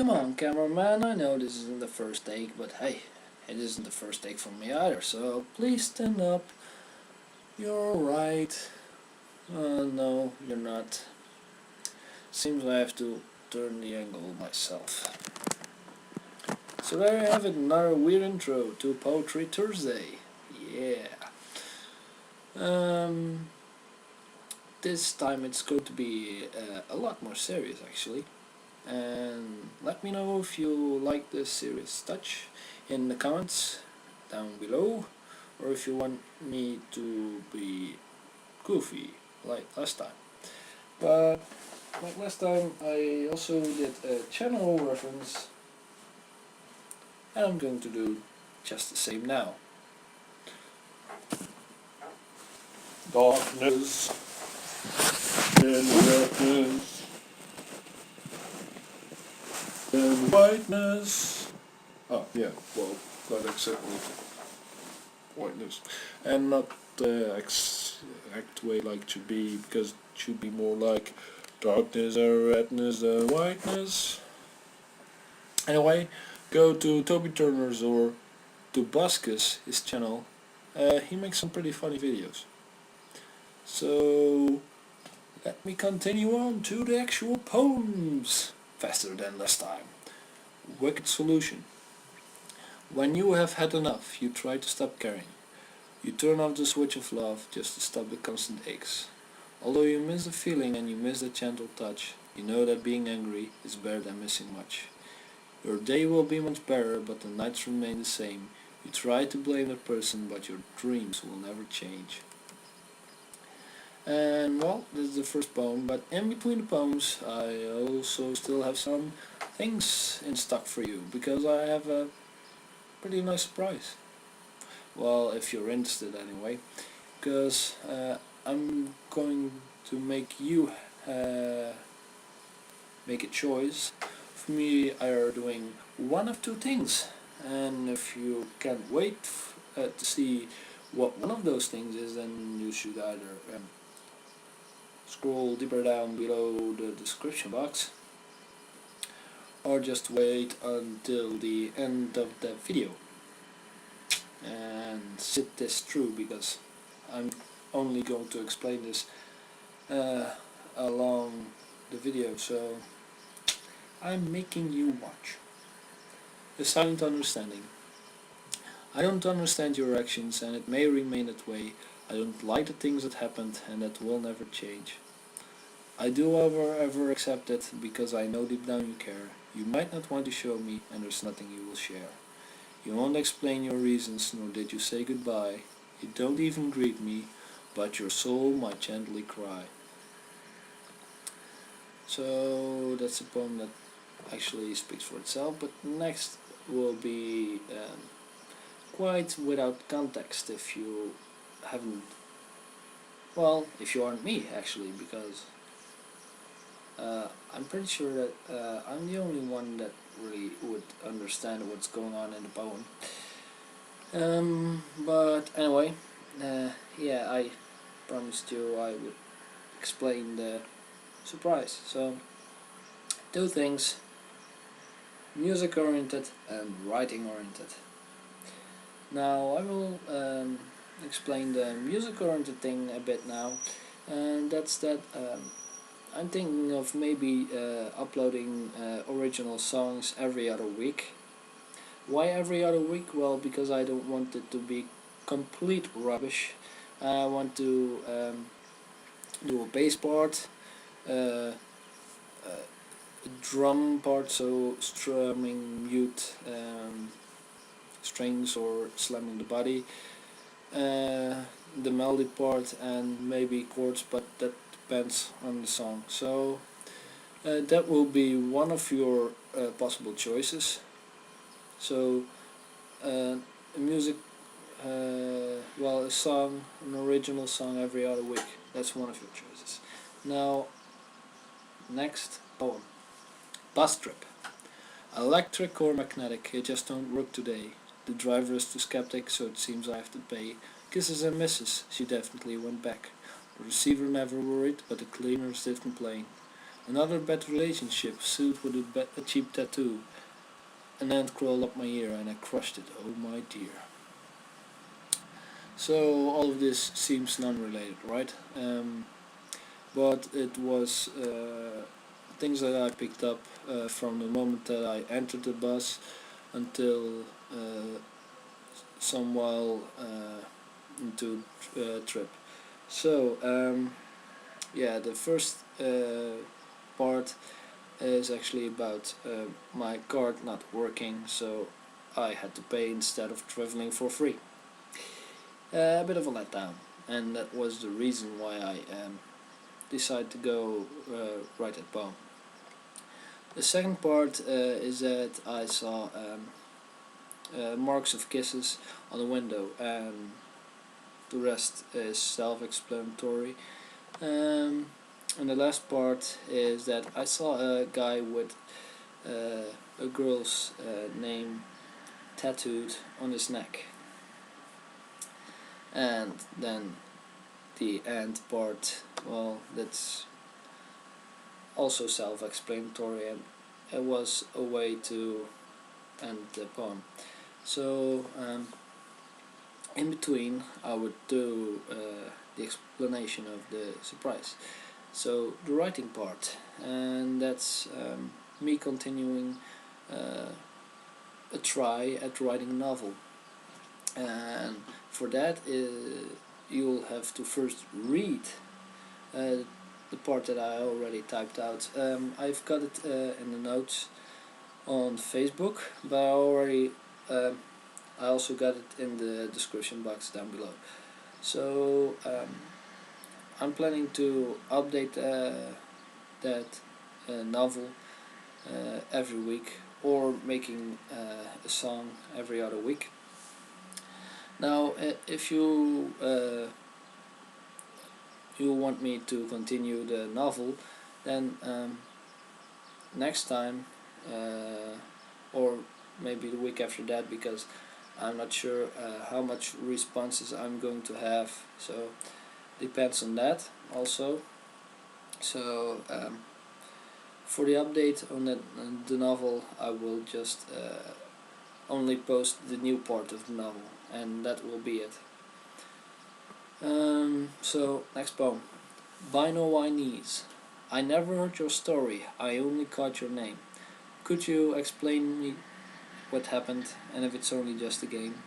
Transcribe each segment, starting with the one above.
Come on, cameraman, I know this isn't the first take, but hey, it isn't the first take for me either, so please stand up. You're right. No, you're not. Seems I have to turn the angle myself. So there you have it, another weird intro to Poetry Thursday. Yeah. This time it's going to be a lot more serious actually. And let me know if you like this serious touch in the comments down below, or if you want me to be goofy like last time. But like last time I also did a channel reference, and I'm going to do just the same now. Darkness and darkness and whiteness. Oh yeah, well, not exactly whiteness, and not the exact way like to be, because it should be more like darkness and redness and whiteness. Anyway, go to Toby Turner's or to Buskus, his channel. He makes some pretty funny videos. So let me continue on to the actual poems, faster than last time. Wicked solution. When you have had enough, you try to stop caring. You turn off the switch of love just to stop the constant aches. Although you miss the feeling and you miss the gentle touch, you know that being angry is better than missing much. Your day will be much better, but the nights remain the same. You try to blame that person, but your dreams will never change. And well, this is the first poem, but in between the poems I also still have some things in stock for you, because I have a pretty nice surprise. Well, if you're interested anyway, because I'm going to make you make a choice. For me, either doing one of two things, and if you can't wait to see what one of those things is, then you should either scroll deeper down below the description box, or just wait until the end of the video and sit this through, because I'm only going to explain this along the video, so I'm making you watch. A silent understanding. I don't understand your actions, and it may remain that way. I don't like the things that happened, and that will never change. I do however accept it, because I know deep down you care. You might not want to show me, and there's nothing you will share. You won't explain your reasons, nor did you say goodbye. You don't even greet me, but your soul might gently cry. So that's a poem that actually speaks for itself, but next will be quite without context if you haven't, well, if you aren't me actually, because I'm pretty sure that I'm the only one that really would understand what's going on in the poem. But anyway, yeah, I promised you I would explain the surprise. So, two things: music oriented and writing oriented. Now I will explain the music oriented thing a bit now, and that's that I'm thinking of maybe uploading original songs every other week. Why every other week? Well, because I don't want it to be complete rubbish. I want to do a bass part, a drum part, so strumming mute strings or slamming the body, the melody part, and maybe chords, but that depends on the song. So that will be one of your possible choices. So music, well, a song, an original song every other week. That's one of your choices. Now, next poem. Bus trip. Electric or magnetic, it just don't work today. The driver is too skeptic, so it seems I have to pay. Kisses and misses, she definitely went back. The receiver never worried, but the cleaners did complain. Another bad relationship, suit with a cheap tattoo. An ant crawled up my ear and I crushed it, oh my dear. So all of this seems non-related, right? But it was things that I picked up from the moment that I entered the bus until some while into trip. So yeah, the first part is actually about my card not working, so I had to pay instead of traveling for free. A bit of a letdown, and that was the reason why I decided to go write that poem. The second part is that I saw marks of kisses on the window, and the rest is self-explanatory. And the last part is that I saw a guy with a girl's name tattooed on his neck. And then the end part, well, that's also self-explanatory, and it was a way to end the poem. So in between I would do the explanation of the surprise. So the writing part, and that's me continuing a try at writing a novel. And for that you'll have to first read the part that I already typed out. I've got it in the notes on Facebook, but I also got it in the description box down below. So I'm planning to update that novel every week, or making a song every other week. Now if you want me to continue the novel, then next time or maybe the week after that, because I'm not sure how much responses I'm going to have, so depends on that also. So for the update on the novel, I will just only post the new part of the novel, and that will be it. So next poem. By no Chinese. I never heard your story, I only caught your name. Could you explain me what happened, and if it's only just a game?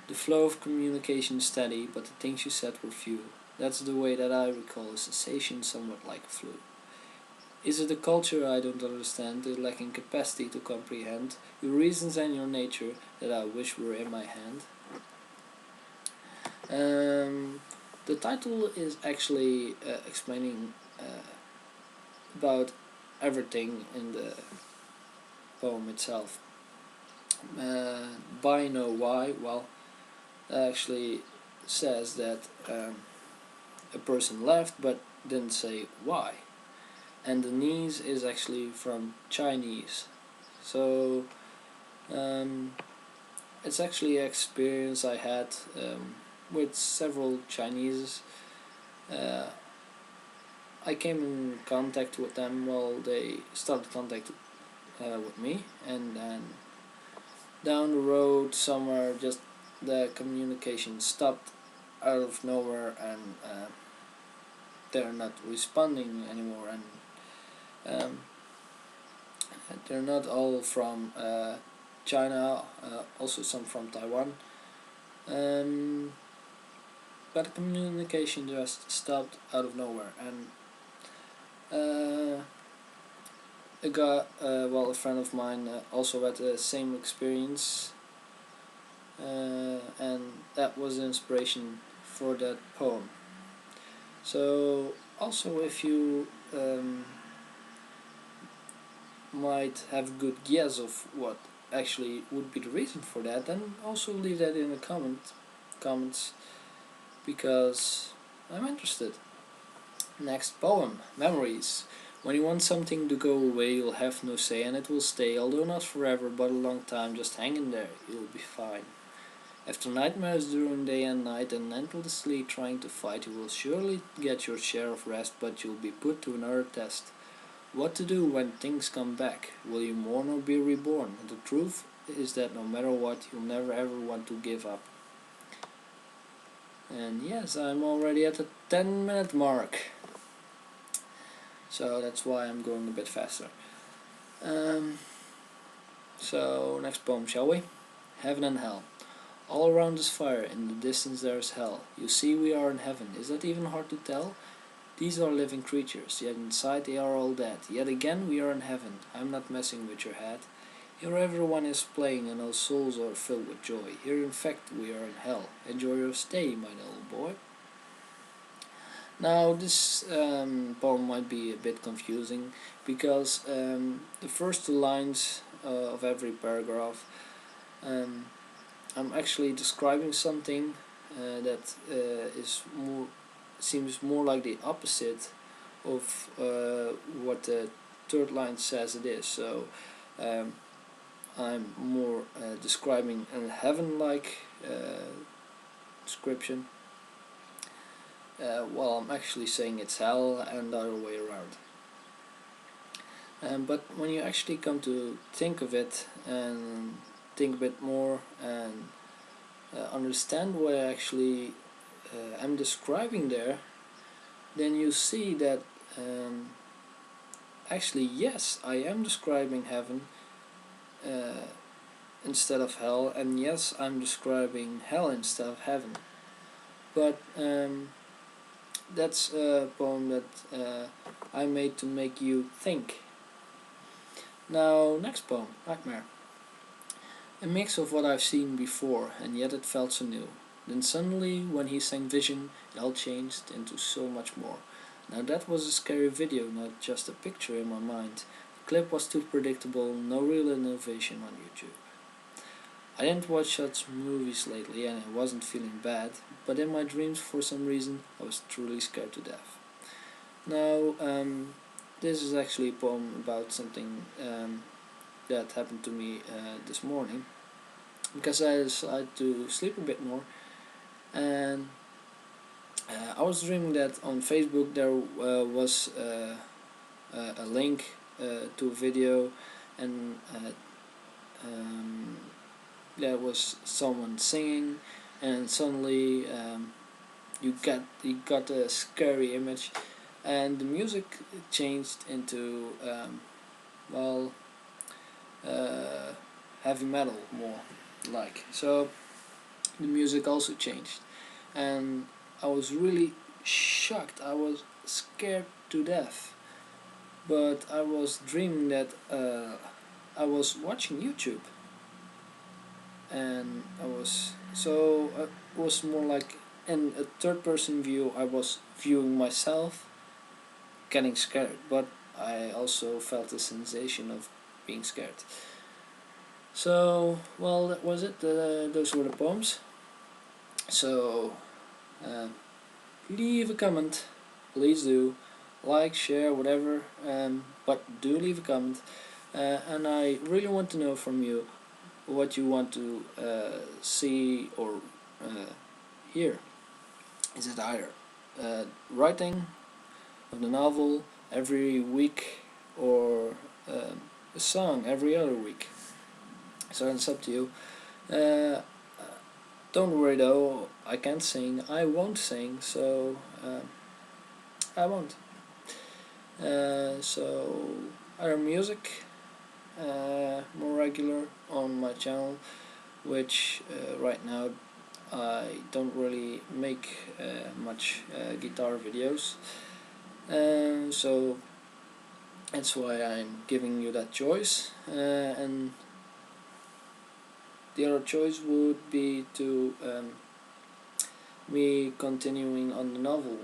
The flow of communication is steady, but the things you said were few. That's the way that I recall a sensation somewhat like a flu. Is it a culture I don't understand, the lacking capacity to comprehend, your reasons and your nature that I wish were in my hand? The title is actually explaining about everything in the poem itself. By no why, well, that actually says that a person left but didn't say why. And the knees is actually from Chinese. So it's actually an experience I had with several Chinese. I came in contact with them while they started contact with me, and then down the road somewhere just the communication stopped out of nowhere, and they're not responding anymore, and they're not all from China, also some from Taiwan, but the communication just stopped out of nowhere. And a friend of mine also had the same experience, and that was the inspiration for that poem. So also, if you might have a good guess of what actually would be the reason for that, then also leave that in the comments, because I'm interested. Next poem, Memories. When you want something to go away, you'll have no say, and it will stay, although not forever, but a long time. Just hang in there, you'll be fine. After nightmares during day and night, and endlessly trying to fight, you will surely get your share of rest, but you'll be put to another test. What to do when things come back? Will you mourn or be reborn? And the truth is that no matter what, you'll never ever want to give up. And yes, I'm already at the 10-minute mark. So that's why I'm going a bit faster. So next poem, shall we? Heaven and Hell. All around is fire, in the distance there is hell. You see we are in heaven, is that even hard to tell? These are living creatures, yet inside they are all dead. Yet again we are in heaven, I'm not messing with your head. Here everyone is playing and all souls are filled with joy. Here in fact we are in hell. Enjoy your stay, my little boy. Now this poem might be a bit confusing because the first two lines of every paragraph I'm actually describing something that seems more like the opposite of what the third line says it is. So I'm more describing a heaven-like description, while I'm actually saying it's hell and the other way around. But when you actually come to think of it and think a bit more and understand what I actually am describing there, then you see that actually yes, I am describing heaven instead of hell, and yes, I'm describing hell instead of heaven. But that's a poem that I made to make you think. Now, next poem, Nightmare. A mix of what I've seen before, and yet it felt so new. Then suddenly, when he sang Vision, it all changed into so much more. Now that was a scary video, not just a picture in my mind. The clip was too predictable, no real innovation on YouTube. I didn't watch such movies lately and I wasn't feeling bad, but in my dreams for some reason I was truly scared to death. Now, this is actually a poem about something that happened to me this morning, because I decided to sleep a bit more, and I was dreaming that on Facebook there was a link to a video, and there was someone singing, and suddenly you got a scary image, and the music changed into heavy metal more like. So the music also changed, and I was really shocked. I was scared to death, but I was dreaming that I was watching YouTube, and it was more like in a third person view. I was viewing myself getting scared, but I also felt the sensation of being scared. So, well, that was it. Those were the poems. So, leave a comment, please do. Like, share, whatever, but do leave a comment. And I really want to know from you what you want to see or hear. Is it either writing of the novel every week, or a song every other week? So it's up to you. Don't worry though, I can't sing, I won't sing, so I won't. So other music, more regular on my channel, which right now I don't really make much guitar videos, so that's why I'm giving you that choice, and the other choice would be to me continuing on the novel.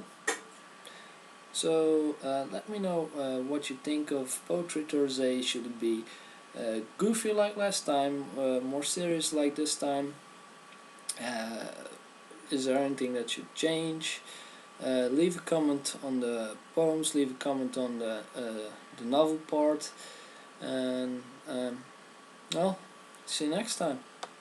So let me know what you think of Poetry Thursday. Should it be goofy like last time, more serious like this time? Is there anything that should change? Leave a comment on the poems, leave a comment on the novel part, and well, see you next time.